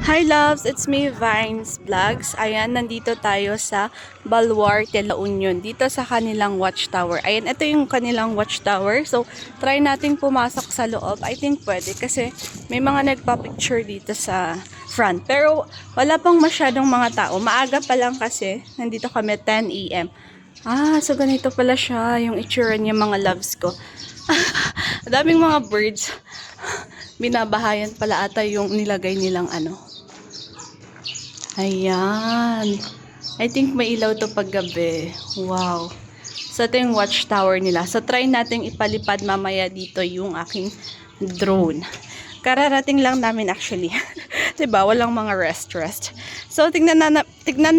Hi loves, it's me Vines Vlogs. Ayan, nandito tayo sa Baluarte, La Union, dito sa kanilang watchtower. Ayan, ito yung kanilang watchtower. So, try nating pumasok sa loob. I think pwede kasi may mga nagpa-picture dito sa front. Pero wala pang masyadong mga tao. Maaga pa lang kasi, nandito kami 10 AM. So ganito pala siya, yung itsura niya mga loves ko. Daming mga birds. Binabahayan pala ata yung nilagay nilang ano. Ayan. I think may ilaw to pag gabi. Wow. So, ito yung watchtower nila. So, try natin ipalipad mamaya dito yung aking drone. Kararating lang namin actually. Diba? Walang mga rest. So, tignan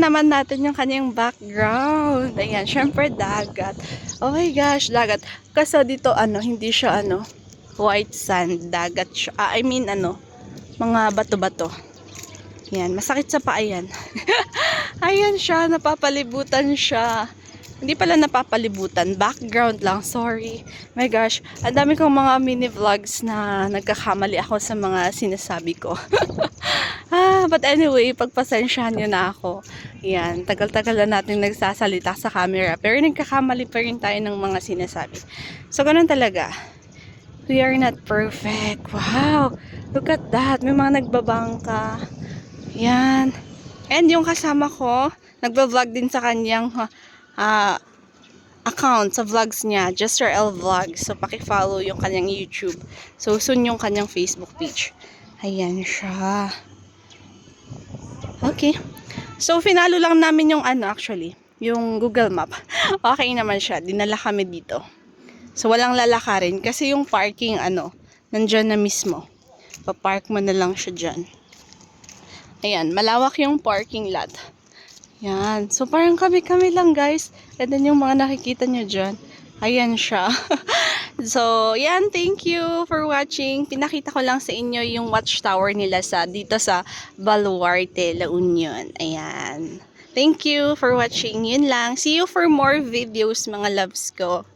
naman natin yung kanyang background. Ayan. Syempre, dagat. Oh my gosh, dagat. Kasi dito, hindi siya, white sand. Dagat siya. Mga bato-bato. Yan, masakit sa paa yan. Ayan siya, napapalibutan siya. Hindi pala napapalibutan, background lang, sorry. My gosh, ang dami kong mga mini vlogs na nagkakamali ako sa mga sinasabi ko. But anyway, pagpasensyahan nyo na ako. Yan, tagal-tagal na natin nagsasalita sa camera. Pero nagkakamali pa rin tayo ng mga sinasabi. So, ganun talaga. We are not perfect. Wow, look at that. May mga nagbabangka. Yan. And yung kasama ko, nagba-vlog din sa kanyang account sa vlogs niya, Jester L Vlogs. So, paki-follow yung kanyang YouTube. So, soon yung kanyang Facebook page. Ayan siya. Okay. So, finalo lang namin yung actually, yung Google Map. Okay naman siya. Dinala kami dito. So, walang lalakarin kasi yung parking, nandyan na mismo. Pa-park mo na lang siya dyan. Ayan, malawak yung parking lot. Yan. So, parang kami-kami lang, guys. And then, yung mga nakikita nyo dyan. Ayan siya. So, yan. Thank you for watching. Pinakita ko lang sa inyo yung watchtower nila dito sa Baluarte, La Union. Ayan. Thank you for watching. Yun lang. See you for more videos, mga loves ko.